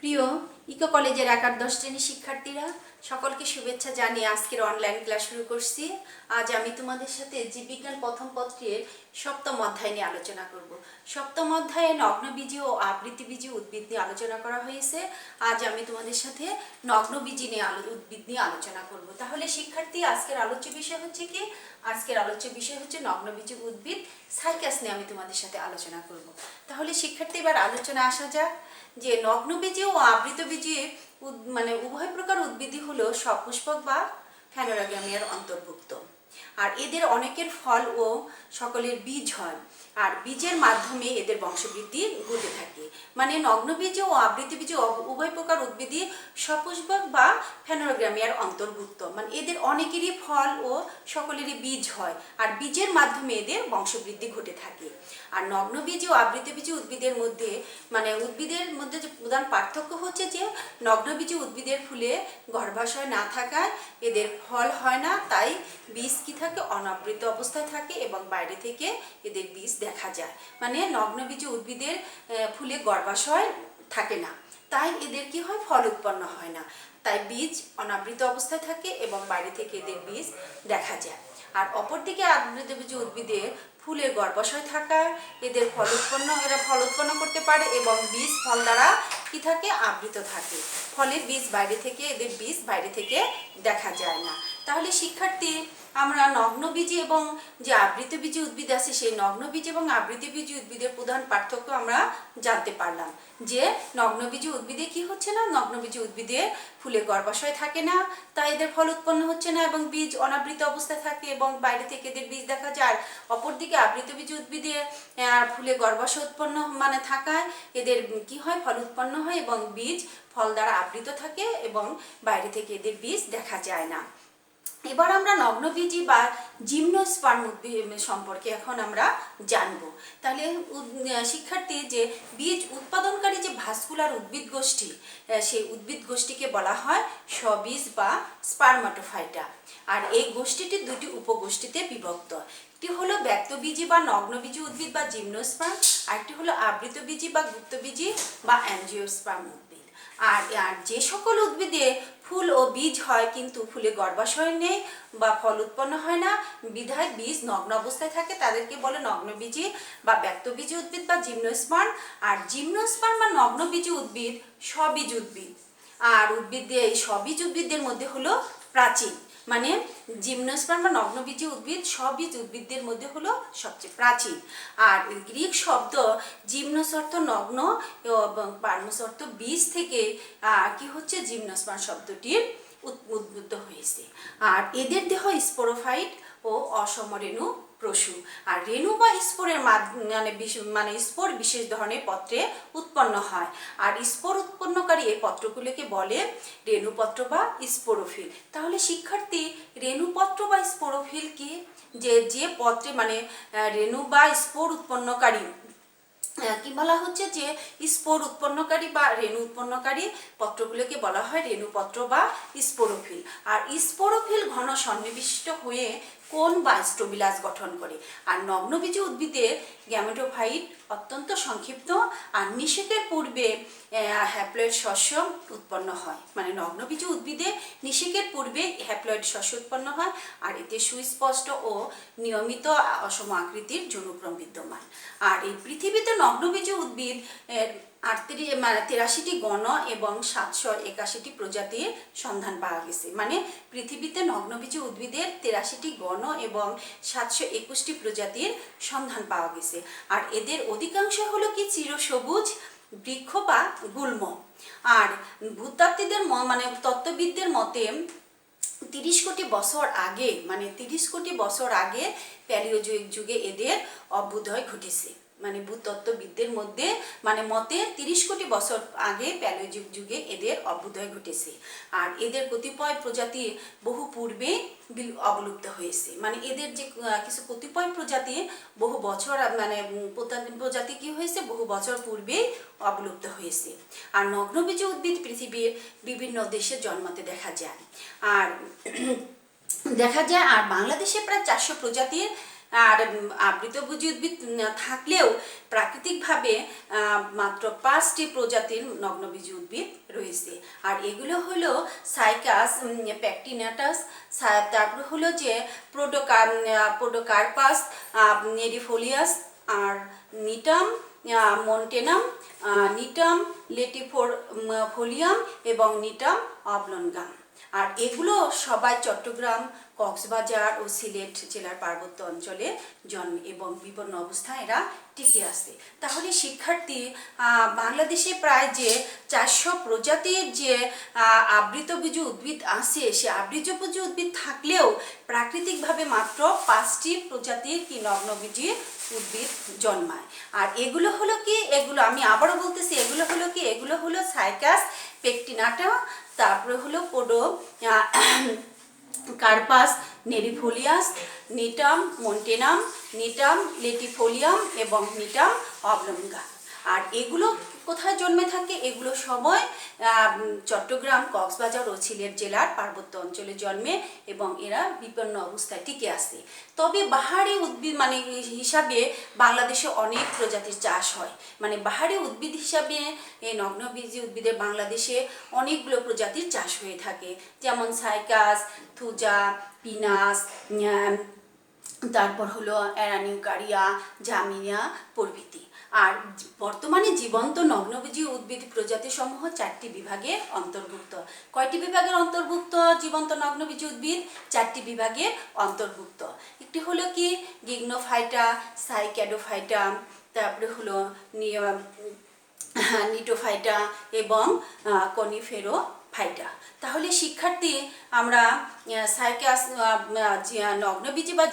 প্রিয় ইকো কলেজের একাদশ শ্রেণীর শিক্ষার্থীরা সকলকে শুভেচ্ছা জানিয়ে আজকের অনলাইন ক্লাস শুরু করছি। আজ আমি তোমাদের সাথে জীববিজ্ঞান প্রথম পত্রের সপ্তম অধ্যায় নিয়ে আলোচনা করব। সপ্তম অধ্যায়ে নগ্নবীজি ও আবৃতবীজি উদ্ভিদ নিয়ে আলোচনা করা হয়েছে। আজ আমি তোমাদের সাথে নগ্নবীজি নিয়ে উদ্ভিদ নিয়ে আলোচনা করব। তাহলে শিক্ষার্থী, আজকের আলোচ্য বিষয় হচ্ছে কি? আজকের আলোচ্য বিষয় হচ্ছে নগ্নবীজি উদ্ভিদ সাইকাস নিয়ে আমি তোমাদের সাথে আলোচনা করব। তাহলে শিক্ষার্থী, এবার আলোচনা আসা যাক যে নগ্নবীজি ও আবৃতবীজি মানে উভয় প্রকার উদ্ভিদই হলো সপুষ্পক বা ফ্যানোরাগামিয়ার অন্তর্ভুক্ত। আর এদের অনেকের ফল ও সকলের বীজ হয়, আর বীজের মাধ্যমে এদের বংশবৃদ্ধি ঘটে থাকে। মানে নগ্নবীজি ও আবৃতবীজি উভয় প্রকার উদ্ভিদই সপুষ্পক বা ফ্যানোরাগামিয়ার অন্তর্ভুক্ত। মানে এদের অনেকেরই ফল ও সকলেরই বীজ হয়, আর বীজের মাধ্যমে এদের বংশবৃদ্ধি ঘটে থাকে। আর নগ্নবীজি ও আবৃতবীজি উদ্ভিদের মধ্যে যে প্রধান পার্থক্য হচ্ছে যে নগ্নবীজি উদ্ভিদের ফুলে গর্ভাশয় না থাকায় এদের ফল হয় না, তাই বীজ কি থাকে? অনাবৃত অবস্থায় থাকে এবং বাইরে থেকে এদের বীজ দেখা যায়। মানে নগ্নবীজি উদ্ভিদের ফুলে গর্ভাশয় থাকে না, তাই এদের কি হয়? ফল উৎপন্ন হয় না, তাই বীজ অনাবৃত অবস্থায় থাকে এবং বাইরে থেকে এদের বীজ দেখা যায়। আর অপরদিকে আবৃতবীজি উদ্ভিদের ফুলে গর্ভাশয় থাকায় এরা ফল উৎপন্ন করতে পারে এবং বীজ ফল দ্বারা কি থাকে? আবৃত থাকে। ফলে এদের বীজ বাইরে থেকে দেখা যায় না। তাহলে শিক্ষার্থী, আমরা নগ্নবীজি এবং যে আবৃতবীজি উদ্ভিদ আছে সেই নগ্নবীজি এবং আবৃতবীজি উদ্ভিদের প্রধান পার্থক্য আমরা জানতে পারলাম। যে নগ্নবীজি উদ্ভিদে কি হচ্ছে না? নগ্নবীজি উদ্ভিদে ফুলে গর্ভাশয় থাকে না, তাই এদের ফল উৎপন্ন হচ্ছে না এবং বীজ অনাবৃত অবস্থায় থাকে এবং বাইরে থেকে এদের বীজ দেখা যায়। অপরদিকে আবৃতবীজি উদ্ভিদে ফুলে গর্ভাশয় উৎপন্ন থাকায় এদের কি হয়? ফল উৎপন্ন হয় এবং বীজ ফল দ্বারা আবৃত থাকে এবং বাইরে থেকে এদের বীজ দেখা যায় না। এবার আমরা নগ্নবীজি বা জিমনোস্পার্ম উদ্ভিদ সম্পর্কে এখন আমরা জানব। তাহলে শিক্ষার্থী, যে বীজ উৎপাদনকারী যে ভাস্কুলার উদ্ভিদ গোষ্ঠী, সেই উদ্ভিদ গোষ্ঠীকে বলা হয় স্ববীজ বা স্পার্মাটোফাইটা। আর এই গোষ্ঠীটি দুটি উপগোষ্ঠীতে বিভক্ত। একটি হলো ব্যক্তবীজি বা নগ্নবীজি উদ্ভিদ বা জিমনোস্পার্ম, আর একটি হলো আবৃতবীজি বা গুপ্তবীজি বা অ্যাঞ্জিওস্পার্ম উদ্ভিদ। আর যে সকল উদ্ভিদে ফুল ও বীজ হয় কিন্তু ফুলে গর্ভাশয় নেই বা ফল উৎপন্ন হয় না, বিধায় বীজ নগ্ন অবস্থায় থাকে, তাদেরকে বলে নগ্নবীজি বা ব্যক্তবীজি উদ্ভিদ বা জিমনোস্পার্ম। আর জিমনোস্পার্ম বা নগ্নবীজি উদ্ভিদ স্ববীজ উদ্ভিদ। আর এই স্ববীজ উদ্ভিদদের মধ্যে হলো প্রাচীন, মানে জিমনোস্পার্ম বা নগ্নবীজি উদ্ভিদ স্ববীজ উদ্ভিদদের মধ্যে হলো সবচেয়ে প্রাচীন। আর গ্রিক শব্দ জিমনোস অর্থ নগ্ন এবং পার্মোস অর্থ বীজ থেকে কি হচ্ছে? জিমনোস্পার্ম শব্দটির উদ্ভূত হয়েছে। আর এদের দেহ স্পোরোফাইট ও অসমরেণু প্রসূ। আর রেণু বা স্পোরের মানে স্পোর বিশেষ ধরনের পত্রে উৎপন্ন হয়। আর স্পোর উৎপন্নকারী এই পত্রগুলোকে বলে রেণুপত্র বা স্পোরোফিল। তাহলে শিক্ষার্থী, রেণুপত্র বা স্পোরোফিল কি? যে পত্রে রেণু বা স্পোর উৎপন্নকারী কি বলা হচ্ছে? যে স্পোর উৎপন্নকারী বা রেণু উৎপন্নকারী পত্রগুলোকে বলা হয় রেণুপত্র বা স্পোরোফিল। আর স্পোরোফিল ঘন সন্নিবিষ্ট হয়ে কোন বা স্টোবিলাস গঠন করে। আর নগ্নবীজি উদ্ভিদের গ্যামেটোফাইট অত্যন্ত সংক্ষিপ্ত, আর নিষেকের পূর্বে হ্যাপ্লয়েড শস্য উৎপন্ন হয়। মানে নগ্নবীজি উদ্ভিদে নিষেকের পূর্বে হ্যাপ্লয়েড শস্য উৎপন্ন হয়, আর এতে সুস্পষ্ট ও নিয়মিত অসম আকৃতির যৌনক্রম বিদ্যমান। আর এই পৃথিবীতে নগ্নবীজি উদ্ভিদ 83টি গণ এবং 781টি প্রজাতির সন্ধান পাওয়া গেছে। মানে পৃথিবীতে নগ্নবীজি উদ্ভিদের 83টি গণ এবং 721টি প্রজাতির সন্ধান পাওয়া গেছে। আর এদের অধিকাংশ হলো কি? চিরসবুজ বৃক্ষ বা গুল্ম। আর ভূতাত্ত্বিকদের তত্ত্ববিদদের মতে 30 কোটি বছর আগে প্যালিওজোইক যুগে এদের অভ্যুদয় ঘটেছে। মানে ভূতত্ত্ববিদদের মতে 30 কোটি বছর আগে প্যালিওজোইক যুগে এদের অভ্যুদয় ঘটেছে। আর এদের কতিপয় প্রজাতি বহু পূর্বে অবলুপ্ত হয়েছে। মানে এদের যে কিছু কতিপয় প্রজাতি বহু বছর প্রজাতি কি হয়েছে? বহু বছর পূর্বে অবলুপ্ত হয়েছে। আর নগ্নবীজি উদ্ভিদ পৃথিবীর বিভিন্ন দেশে জন্মাতে দেখা যায়। আর বাংলাদেশে প্রায় 400 প্রজাতির আর আবৃতভোজী উদ্ভিদ থাকলেও প্রাকৃতিকভাবে মাত্র 5টি প্রজাতির নগ্নবীজী উদ্ভিদ রয়েছে। আর এগুলো হলো সাইকাস, প্যাকটিনাটাস, তারপর হলো যে পোডোকার্পাস, নেরিফোলিয়াস, আর নিটাম মন্টেনাম, নিটাম লেটিফোলিয়াম এবং নিটাম অবলনগাম। আর এগুলো সবাই চট্টগ্রাম, কক্সবাজার ও সিলেট জেলার পার্বত্য অঞ্চলে জন্মে এবং বিপন্ন অবস্থায় এরা টিকে আছে। তাহলে শিক্ষার্থী, বাংলাদেশে প্রায় যে 400 প্রজাতির যে আবৃতবীজী উদ্ভিদ আছে, সে আবৃতবীজী উদ্ভিদ থাকলেও প্রাকৃতিকভাবে মাত্র 5টি প্রজাতির কি নগ্নবীজী উদ্ভিদ জন্মায়। আর এগুলো হলো কি, এগুলো আমি আবারও বলতেছি, এগুলো হলো কি, এগুলো হলো সাইকাস, পেকটিনাটা, তারপরে হলো কার্পাস, নেরিফোলিয়াস, নিটাম মন্টেনাম, নিটাম লেটিফোলিয়াম এবং নিটাম অবলঙ্গা। আর এগুলো কোথায় জন্মে থাকে? এগুলো সময় চট্টগ্রাম, কক্সবাজার ও সিলেট জেলার পার্বত্য অঞ্চলে জন্মে এবং এরা বিপন্ন অবস্থায় টিকে আসে। তবে বাহারি উদ্ভিদ হিসাবে বাংলাদেশে অনেক প্রজাতির চাষ হয়। বাহারি উদ্ভিদ হিসাবে এই নগ্নবীজী উদ্ভিদের বাংলাদেশে অনেকগুলো প্রজাতির চাষ হয়ে থাকে, যেমন সাইকাস, থুজা, পিনাস, তারপর হলো অ্যারানিউকারিয়া, জামিনিয়া প্রভৃতি। আর বর্তমানে জীবন্ত নগ্নবীজী উদ্ভিদ প্রজাতি সমূহ 4টি বিভাগে অন্তর্ভুক্ত। কয়টি বিভাগের অন্তর্ভুক্ত জীবন্ত নগ্নবীজী উদ্ভিদ? 4টি বিভাগের অন্তর্ভুক্ত। একটি হলো কি গিগনোফাইটা, সাইক্যাডোফাইটা, তারপরে হলো নিটোফাইটা এবং কনিফেরোফাইটা। তাহলে শিক্ষার্থী, আমরা সাইকাস নগ্নবীজী বা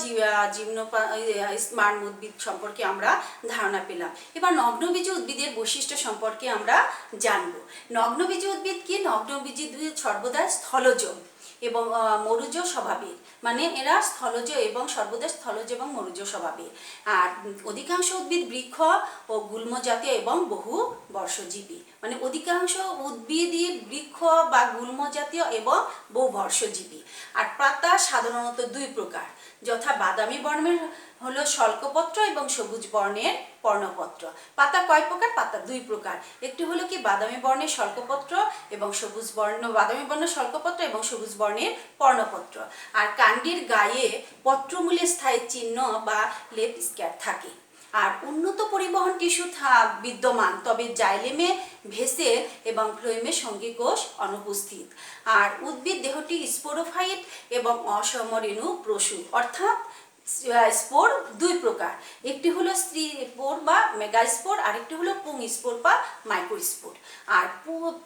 স্মার্ট উদ্ভিদ সম্পর্কে আমরা ধারণা পেলাম। এবার নগ্নবীজী উদ্ভিদের বৈশিষ্ট্য সম্পর্কে আমরা জানব। নগ্নবীজী উদ্ভিদ কি? নগ্নবীজী উদ্ভিদ সর্বদা স্থলজ এবং মরুজ স্বভাবের, এরা স্থলজ এবং সর্বদা স্থলজ এবং মরুজ স্বভাবের। আর অধিকাংশ উদ্ভিদ বৃক্ষ ও গুল্ম জাতীয় এবং বহু বর্ষজীবী। অধিকাংশ উদ্ভিদই বৃক্ষ বা গুল্ম জাতীয় এবং বহু বর্ষজীবী। আর পাতা সাধারণত 2 প্রকার, যথা বাদামি বর্ণের হলো স্বল্পপত্র এবং সবুজ বর্ণের পর্ণপত্র। পাতা কয় প্রকার? পাতা 2 প্রকার। একটি হলো কি বাদামি বর্ণের স্বল্পপত্র এবং সবুজ বাদামি বর্ণের স্বল্পপত্র এবং সবুজ বর্ণের পর্ণপত্র। আর কাণ্ডের গায়ে পত্রমূলে স্থায়ী চিহ্ন বা লেপ স্ক্যার থাকে। আর উন্নত পরিবহন টিস্যু বিদ্যমান, তবে জাইলেমে, ভেসেল এবং ফ্লোয়েমে সঙ্গী কোষ অনুপস্থিত। আর উদ্ভিদ দেহটি স্পোরোফাইট এবং অসমরেণু প্রসূ, অর্থাৎ স্পোর 2 প্রকার। একটি হলো স্ত্রী স্পোর বা মেগাস্পোর, আরেকটি হলো পুং স্পোর বা মাইক্রোস্পোর। আর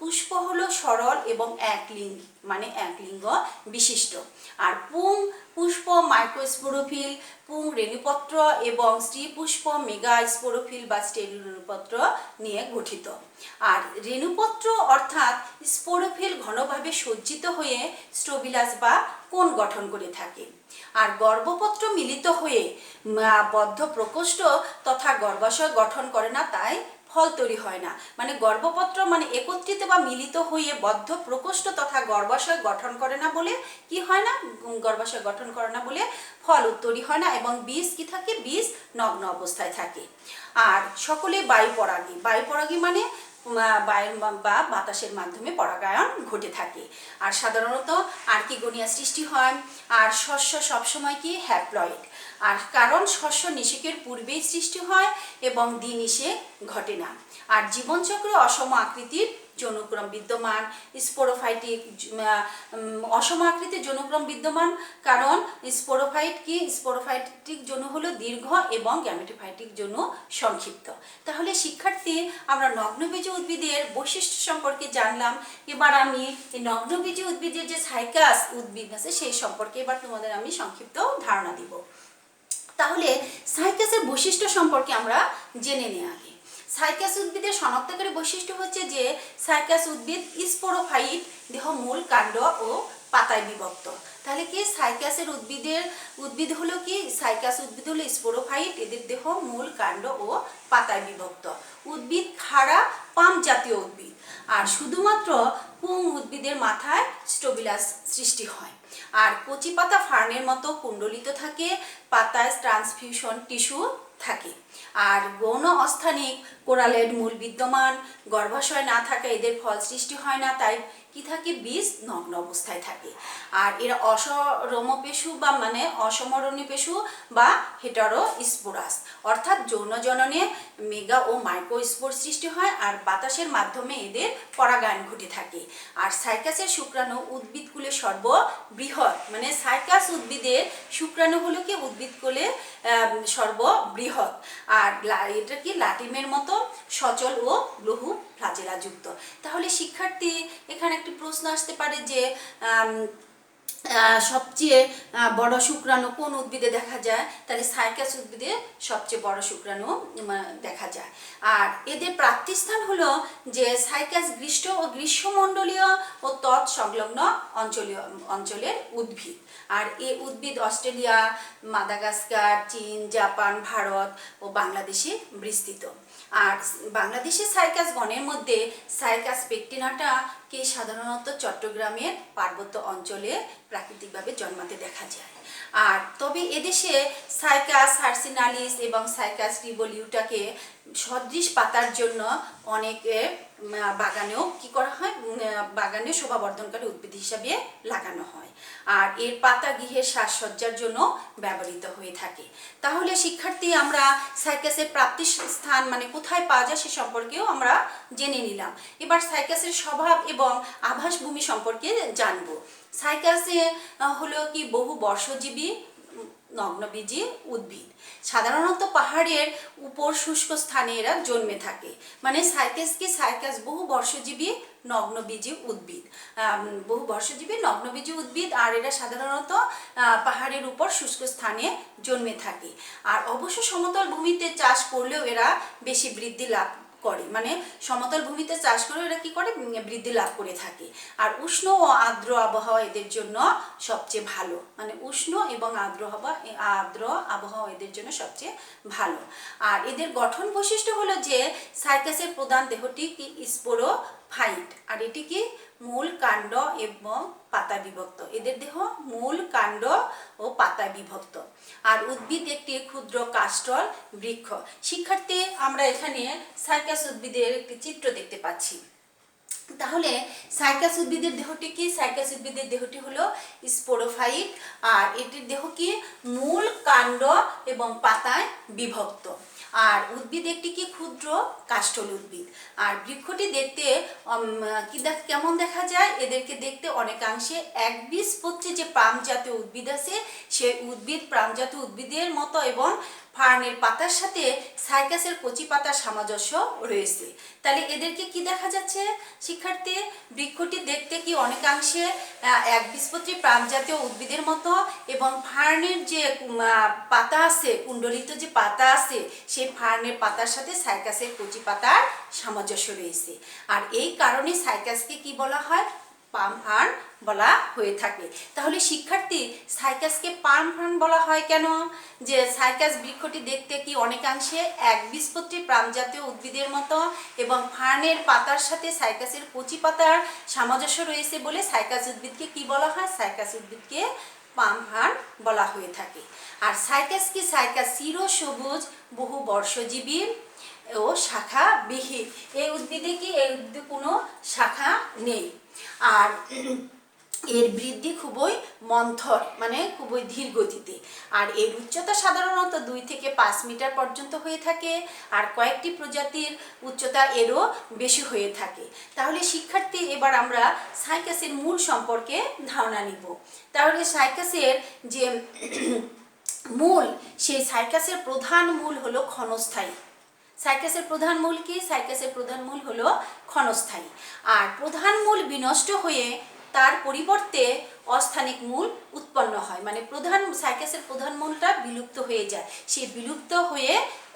পুষ্প হলো সরল এবং একলিঙ্গ বিশিষ্ট। আর পুং পুষ্প মাইক্রোস্পোরোফিল, পুং রেণুপত্র এবং স্ত্রী পুষ্প মেগা স্পোরোফিল বা স্টেরোপত্র নিয়ে গঠিত। আর রেণুপত্র অর্থাৎ স্পোরোফিল ঘনভাবে সজ্জিত হয়ে স্ট্রোবিলাস বা কোণ গঠন করে থাকে। আর গর্ভপত্র মিলিত হয়ে বদ্ধ প্রকোষ্ঠ তথা গর্ভাশয় গঠন করে না, তাই ফল তৈরি হয় না। গর্ভপত্র একত্রিত বা মিলিত হয়ে বদ্ধ প্রকোষ্ঠ তথা গর্ভাশয় গঠন করে না বলে কি হয় না? গর্ভাশয় গঠন করে না বলে ফল তৈরি হয় না এবং বীজ কি থাকে? বীজ নগ্ন অবস্থায় থাকে। আর সকলে বায়ুপরাগী। বায়ুপরাগী বায়ুর বা বাতাসের মাধ্যমে পরাগায়ন ঘটে থাকে। আর সাধারণত আর্কিগোনিয়া সৃষ্টি হয়। আর শস্য সবসময় কি হ্যাপ্লয়েড। আর কারণ শস্য নিষেকের পূর্বেই সৃষ্টি হয় এবং দ্বিনিষেক ঘটে না। আর জীবনচক্রে অসম আকৃতির যৌনক্রম বিদ্যমান। স্পোরোফাইটিক অসম আকৃতির যৌনক্রম বিদ্যমান, কারণ স্পোরোফাইটিক যৌন হলো দীর্ঘ এবং গ্যামেটোফাইটিক যৌন সংক্ষিপ্ত। তাহলে শিক্ষার্থী, আমরা নগ্নবীজী উদ্ভিদের বৈশিষ্ট্য সম্পর্কে জানলাম। এবার আমি এই নগ্নবীজী উদ্ভিদের যে সাইকাস উদ্ভিদ আছে সেই সম্পর্কে এবার তোমাদের আমি সংক্ষিপ্ত ধারণা দিব। তাহলে সাইকাসের বৈশিষ্ট্য সম্পর্কে আমরা জেনে নিই আগে। সাইকাস উদ্ভিদের শনাক্তকারী বৈশিষ্ট্য হচ্ছে যে সাইকাস উদ্ভিদ স্পোরোফাইট, দেহ মূল, কাণ্ড ও পাতায় বিভক্ত। তাহলে কি সাইকাসের উদ্ভিদ হলো কি? সাইকাস উদ্ভিদ হলো স্পোরোফাইট, এদের দেহ মূল, কাণ্ড ও পাতায় বিভক্ত। উদ্ভিদ খাড়া পাম জাতীয় উদ্ভিদ। আর শুধুমাত্র পুং উদ্ভিদের মাথায় স্টোবিলাস সৃষ্টি হয়। আর কচি পাতা ফার্নের মতো কুণ্ডলিত থাকে, পাতায় ট্রান্সফিউশন টিস্যু থাকে। আর গৌণ অস্থানিক কোরালের মূল বিদ্যমান, গর্ভাশয় না থাকা এদের ফল সৃষ্টি হয় না, তাই কি থাকে, বীজ নগ্ন অবস্থায় থাকে। আর এরা অসরমপেশু বা মানে অসমরণী পেশু বা হেটারো স্পোরাস, অর্থাৎ যৌন জননে মেগা ও মাইক্রো স্পোর সৃষ্টি হয় আর বাতাসের মাধ্যমে এদের পরাগায়ন ঘটে থাকে। আর সাইকাসের শুক্রাণু উদ্ভিদকুলে সর্ববৃহৎ, মানে সাইকাস উদ্ভিদের শুক্রাণু হলো কি উদ্ভিদকুলে সর্ববৃহৎ। আর এটা কি লাটিমের মতো সচল ও লঘু ফ্লাজেলা যুক্ত। তাহলে শিক্ষার্থী এখানে একটি প্রশ্ন আসতে পারে যে সবচেয়ে বড় শুক্রাণু কোন উদ্ভিদে দেখা যায়? তাহলে সাইকাস উদ্ভিদে সবচেয়ে বড় শুক্রাণু দেখা যায়। আর এদের প্রাপ্তিস্থান হলো যে সাইকাস গ্রীষ্মমণ্ডলীয় ও তৎসংলগ্ন অঞ্চলের উদ্ভিদ। আর এই উদ্ভিদ অস্ট্রেলিয়া, মাদাগাস্কার, চীন, জাপান, ভারত ও বাংলাদেশে বিস্তৃত। আর বাংলাদেশের সাইকাস গণের মধ্যে সাইকাস পেকটিনাটাকে সাধারণত চট্টগ্রামের পার্বত্য অঞ্চলে প্রাকৃতিকভাবে জন্মাতে দেখা যায়। আর তবে এদেশে সাইকাস সার্সিনালিস এবং সাইকাস রিভলিউটাকে সদৃশ পাতার জন্য অনেকে বাগানেও কি করা হয়, বাগানে শোভাবর্ধনকারী উদ্ভিদ হিসাবে লাগানো হয়। আর এর পাতা গৃহের সাজসজ্জার জন্য ব্যবহৃত হয়ে থাকে। তাহলে শিক্ষার্থী আমরা সাইকাসের প্রাপ্তি স্থান মানে কোথায় পাওয়া যায় সে সম্পর্কেও আমরা জেনে নিলাম। এবার সাইকাসের স্বভাব এবং আবাসভূমি সম্পর্কে জানবো। সাইকাসে হলো কি বহু বর্ষজীবী নগ্নবীজী উদ্ভিদ। সাধারণত পাহাড়ের উপর শুষ্ক স্থানে এরা জন্মে থাকে। মানে সাইকাস বহু বর্ষজীবী নগ্নবীজী উদ্ভিদ, আর এরা সাধারণত পাহাড়ের উপর শুষ্ক স্থানে জন্মে থাকে। আর অবশ্য সমতল ভূমিতে চাষ করলেও এরা বেশি বৃদ্ধি লাভ করে, মানে সমতল ভূমিতে চাষ করে এরা কি করে, বৃদ্ধি লাভ করে থাকে। আর উষ্ণ ও আর্দ্র আবহাওয়া এদের জন্য সবচেয়ে ভালো, মানে উষ্ণ এবং আর্দ্র আবহাওয়া এদের জন্য সবচেয়ে ভালো। আর এদের গঠন বৈশিষ্ট্য হলো যে সাইকাসের প্রধান দেহটি কি স্পোরোফাইট, আর এটি কি মূল, কাণ্ড এবং পাতা বিভক্ত। এদের দেহ মূল, কাণ্ড ও পাতা বিভক্ত। আর উদ্ভিদ একটি ক্ষুদ্র কাষ্ঠল বৃক্ষ। শিক্ষার্থী আমরা এখানে সাইকাস উদ্ভিদের একটি চিত্র দেখতে পাচ্ছি। তাহলে সাইকাস উদ্ভিদের দেহটি কি? সাইকাস উদ্ভিদের দেহটি হলো স্পোরোফাইট, আর এটির দেহ কি মূল, কাণ্ড এবং পাতায় বিভক্ত। আর উদ্ভিদ একটি কি ক্ষুদ্র কাষ্ঠল উদ্ভিদ। আর বৃক্ষটি দেখতে কেমন দেখা যায়? এদেরকে দেখতে অনেকাংশে একবীজপত্রী যে পাম জাতীয় উদ্ভিদ আছে সেই পাম জাতীয় উদ্ভিদের মতো, এবং ফার্নের পাতার সাথে সাইকাসের কচি পাতার সামঞ্জস্য রয়েছে। তাহলে এদেরকে কি দেখা যাচ্ছে শিক্ষার্থী? বৃক্ষটি দেখতে কি অনেকাংশে একবীজপত্রী পাম জাতীয় উদ্ভিদের মতো, এবং ফার্নের যে পাতা আছে, কুণ্ডলিত যে পাতা আছে সেই ফার্নের পাতার সাথে সাইকাসের কচি পাতার সামঞ্জস্য রয়েছে। আর এই কারণে সাইকাসকে কি বলা হয়? পাম ফার্ন বলা হয়ে থাকে। তাহলে শিক্ষার্থী সাইকাসকে পাম ফার্ন বলা হয় কেন? যে সাইকাস বৃক্ষটি দেখতে কি অনেকাংশে একবীজপত্রী পাম জাতীয় উদ্ভিদের মতো, এবং ফার্নের পাতার সাথে সাইকাসের কচি পাতার সামঞ্জস্য রয়েছে বলে সাইকাস উদ্ভিদকে কি বলা হয়? সাইকাস উদ্ভিদকে পাম ফার্ন বলা হয়ে থাকে। আর সাইকাস কি? সাইকাস চিরসবুজ বহু বর্ষজীবী ও শাখাবিহীন। এই উদ্ভিদে কি? এই উদ্ভিদে কোনো শাখা নেই। আর এর বৃদ্ধি খুবই মন্থর, মানে খুবই ধীর গতিতে। আর এর উচ্চতা সাধারণত 2 থেকে 5 মিটার পর্যন্ত হয়ে থাকে। আর কয়েকটি প্রজাতির উচ্চতা এরও বেশি হয়ে থাকে। তাহলে শিক্ষার্থী এবার আমরা সাইকাসের মূল সম্পর্কে ধারণা নিব। তাহলে সাইকাসের যে মূল, সেই সাইকাসের প্রধান মূল হলো ক্ষণস্থায়ী। সাইকাসের প্রধান মূল কি? সাইকাসের প্রধান মূল হলো ক্ষণস্থায়ী। আর প্রধান মূল বিনষ্ট হয়ে তার পরিবর্তে অস্থানিক মূল উৎপন্ন হয়, মানে সাইকাসের প্রধান মূলটা বিলুপ্ত হয়ে যায়, সে বিলুপ্ত হয়ে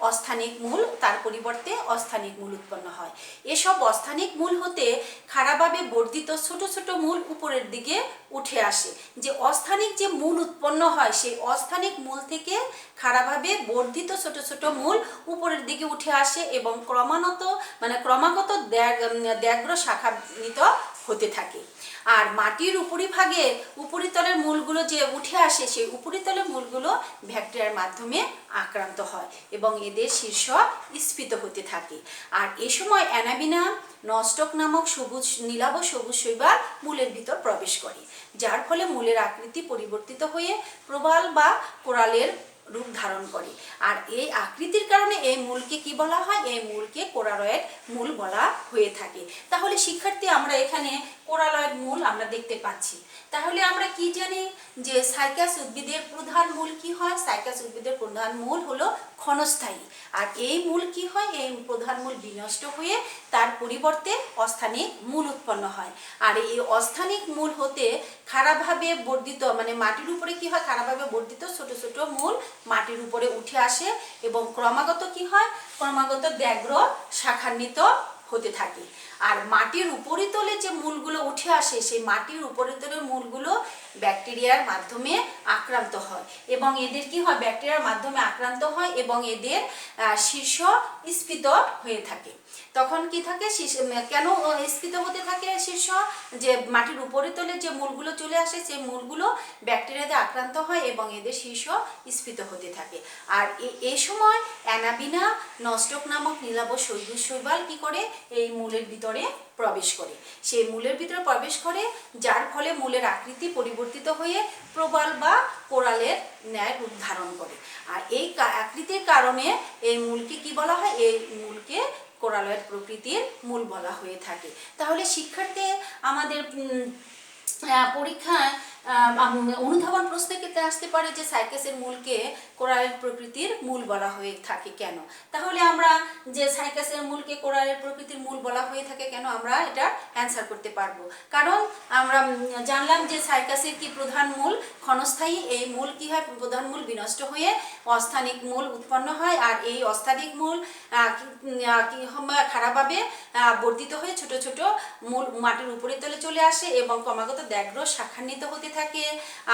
অস্থানিক মূল, তার পরিবর্তে অস্থানিক মূল উৎপন্ন হয়। এসব অস্থানিক মূল হতে খাড়াভাবে বর্ধিত ছোট ছোট মূল উপরের দিকে উঠে আসে। যে অস্থানিক যে মূল উৎপন্ন হয় সেই অস্থানিক মূল থেকে খাড়াভাবে বর্ধিত ছোট ছোট মূল উপরের দিকে উঠে আসে এবং ক্রমাগত ব্যাঘ্র শাখান্বিত হতে থাকে। আর মাটির উপরিভাগে উপরিতলের মূলগুলো যে উঠে আসে, সেই উপরিতলের মূলগুলো ব্যাকটেরিয়ার মাধ্যমে আক্রান্ত হয় এবং এদের শীর্ষ স্ফীত হতে থাকে। আর এ সময় অ্যানাবিনা নস্টক নামক সবুজ নীলাভ সবুজ শৈবাল মূলের ভিতর প্রবেশ করে, যার ফলে মূলের আকৃতি পরিবর্তিত হয়ে প্রবাল বা কোরালের রূপ ধারণ করে। আর এই আকৃতির কারণে এই মূলকে কি বলা হয়? এই মূলকে কোরালয়েড মূল বলা হয়ে থাকে। তাহলে শিক্ষার্থী, আমরা এখানে কোরালয়েড মূল আমরা দেখতে পাচ্ছি। তাহলে আমরা কি জানি যে সাইকাস উদ্ভিদের প্রধান মূল কি হয়? সাইকাস উদ্ভিদের প্রধান মূল হলো ক্ষণস্থায়ী। আর এই মূল কি হয়? এই প্রধান মূল বিনষ্ট হয়ে তার পরিবর্তে অস্থানিক মূল উৎপন্ন হয়। আর এই অস্থানিক মূল হতে খারাপভাবে বর্ধিত, মানে মাটির উপরে কি হয়? খারাপভাবে বর্ধিত ছোট ছোট মূল মাটির উপরে উঠে আসে এবং ক্রমাগত কি হয়? ক্রমাগত ব্যাঘ্র শাখান্বিত হতে থাকে। আর মাটির উপরিতলে যে মূলগুলো উঠে আসে, সেই মাটির উপরিতলের মূলগুলো ব্যাকটেরিয়ার মাধ্যমে আক্রান্ত হয় এবং এদের কি হয়? ব্যাকটেরিয়ার মাধ্যমে আক্রান্ত হয় এবং এদের শীর্ষ স্ফীত হয়ে থাকে। তখন কি থাকে? কেন স্ফীত হতে থাকে শীর্ষ? যে মাটির উপরিতলে যে মূলগুলো চলে আসে, সেই মূলগুলো ব্যাকটেরিয়াতে আক্রান্ত হয় এবং এদের শীর্ষ স্ফীত হতে থাকে। আর এই সময় অ্যানাবিনা নস্টক নামক নীলাভ সবুজ শৈবাল কি করে? এই মূলের ভিতরে প্রবেশ করে। সেই মূলের ভিতরে প্রবেশ করে, যার ফলে মূলের আকৃতি পরিবর্তিত হয়ে প্রবাল বা কোরালের ন্যায় রূপ ধারণ করে। আর এই আকৃতির কারণে এই মূলকে কি বলা হয়? এই মূলকে কোরালয়েড প্রকৃতির মূল বলা হয়ে থাকে। তাহলে শিক্ষার্থী, আমাদের পরীক্ষায় অনুধাবন প্রশ্নে ক্ষেত্রে আসতে পারে যে সাইকাসের মূলকে কোরালের প্রকৃতির মূল বলা হয়ে থাকে কেন? তাহলে আমরা যে সাইকাসের মূলকে কোরালের প্রকৃতির মূল বলা হয়ে থাকে কেন, আমরা এটা অ্যান্সার করতে পারবো। কারণ আমরা জানলাম যে সাইকাসের কি প্রধান মূল ক্ষণস্থায়ী। এই মূল কি হয়? প্রধান মূল বিনষ্ট হয়ে অস্থানিক মূল উৎপন্ন হয়। আর এই অস্থানিক মূল খারাপভাবে বর্ধিত হয়ে ছোট ছোট মূল মাটির উপরিতলে চলে আসে এবং ক্রমাগত ব্যাঘ্র শাখান্বিত হতে থাকে।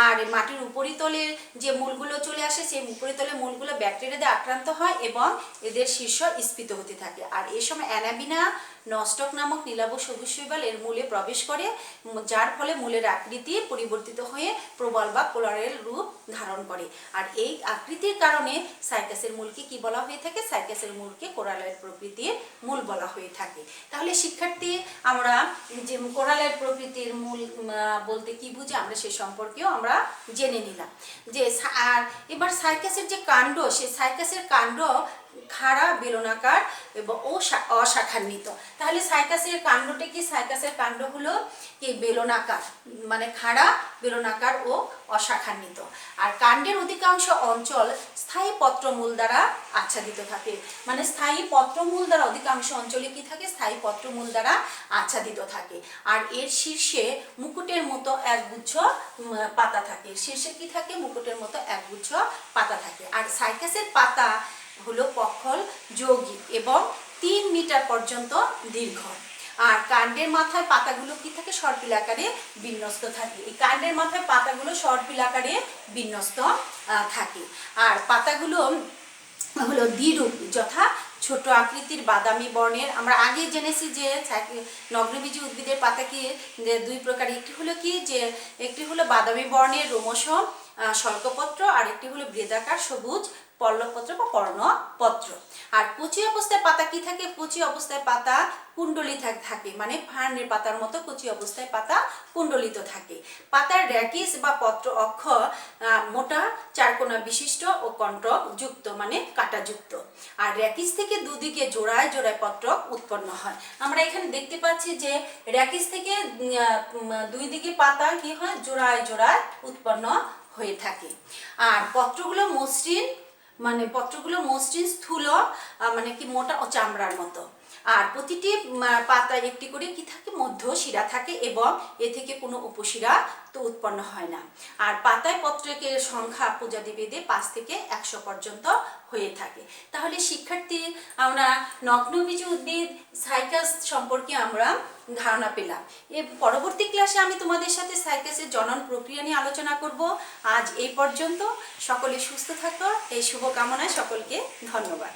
আর মাটির উপরিতলের যে মূলগুলো চলে আসে, সেই উপরিতলের মূলগুলো ব্যাকটেরিয়াতে আক্রান্ত হয় এবং এদের শীর্ষ স্ফীত হতে থাকে। আর এই সময় অ্যানাবিনা নস্টক নামক নীলাভ সবুজ শৈবাল এর মূলে প্রবেশ করে, যার ফলে মূলের আকৃতি পরিবর্তিত হয়ে প্রবাল বা কোরালের রূপ ধারণ করে। আর এই আকৃতির কারণে সাইকাসের মূলকে কি বলা হয়ে থাকে? সাইকাসের মূলকে কোরালয়েড প্রকৃতির মূল বলা হয়ে থাকে। তাহলে শিক্ষার্থী, আমরা যে কোরালয়েড প্রকৃতির মূল বলতে কি বুঝি, আমরা সে সম্পর্কেও আমরা জেনে নিলাম। যে আর এবার সাইকাসের যে কাণ্ড, সেই সাইকাসের কাণ্ড খাড়া বেলনাকার এবং অশাখান্বিত। তাহলে সাইকাসের কাণ্ডটা কি? সাইকাসের কাণ্ড হলো কি? বেলনাকার, মানে খাড়া বেলনাকার ও অশাখান্বিত। আর কাণ্ডের অধিকাংশ অঞ্চল স্থায়ী পত্রমূল দ্বারা আচ্ছাদিত থাকে। মানে স্থায়ী পত্রমূল দ্বারা অধিকাংশ অঞ্চলে কি থাকে? স্থায়ী পত্রমূল দ্বারা আচ্ছাদিত থাকে। আর এর শীর্ষে মুকুটের মতো একগুচ্ছ পাতা থাকে। শীর্ষে কি থাকে? মুকুটের মতো একগুচ্ছ পাতা থাকে। আর সাইকাসের পাতা হলো পক্ষল যৌগিক এবং 3 মিটার পর্যন্ত দীর্ঘ। আর কাণ্ডের মাথায় পাতাগুলো কি থাকে? সর্পিল আকারে বিন্যস্ত থাকে। এই কাণ্ডের মাথায় পাতাগুলো সর্পিল আকারে বিন্যস্ত থাকে। আর পাতাগুলো হলো দ্বিরূপ, যথা ছোট আকৃতির বাদামি বর্ণের। আমরা আগে জেনেছি যে নগ্নবীজী উদ্ভিদের পাতা কি 2 প্রকার। একটি হলো কি? যে একটি হলো বাদামি বর্ণের রোমশ শল্কপত্র, আর একটি হলো বৃহদাকার সবুজ পল্লবপত্র বা পর্ণপত্র। আর কচি অবস্থায় পাতা কি থাকে? কচি অবস্থায় পাতা কুণ্ডলিত থাকে, মানে ফার্নের পাতার মতো কচি অবস্থায় পাতা কুণ্ডলিত থাকে। পাতার র্যাকিস বা পত্র অক্ষ মোটা চারকোনা বিশিষ্ট ও কণ্টক যুক্ত, মানে কাঁটাযুক্ত। আর র্যাকিস থেকে দুদিকে জোড়ায় জোড়ায় পত্রক উৎপন্ন হয়। আমরা এখানে দেখতে পাচ্ছি যে র্যাকিস থেকে 2 দিকে পাতা কি হয়? জোড়ায় জোড়ায় উৎপন্ন হয়ে থাকে। আর পত্রগুলো মসৃণ, মানে পত্রগুলো মসৃণ স্থূল, মানে কি মোটা ও চামড়ার মতো। আর প্রতিটি পাতায় একটি করে কি থাকে? মধ্য শিরা থাকে এবং এ থেকে কোনো উপশিরা তো উৎপন্ন হয় না। আর পাতায় পত্রকের সংখ্যা প্রজাতি ভেদে 5 থেকে 100 পর্যন্ত হয়ে থাকে। তাহলে শিক্ষার্থী, আমরা নগ্নবীজী উদ্ভিদ সাইকাস সম্পর্কে আমরা ধারণা পেলাম। এর পরবর্তী ক্লাসে আমি তোমাদের সাথে সাইকাসের জনন প্রক্রিয়া নিয়ে আলোচনা করব। আজ এই পর্যন্ত। সকলে সুস্থ থাকো, এই শুভকামনায় সকলকে ধন্যবাদ।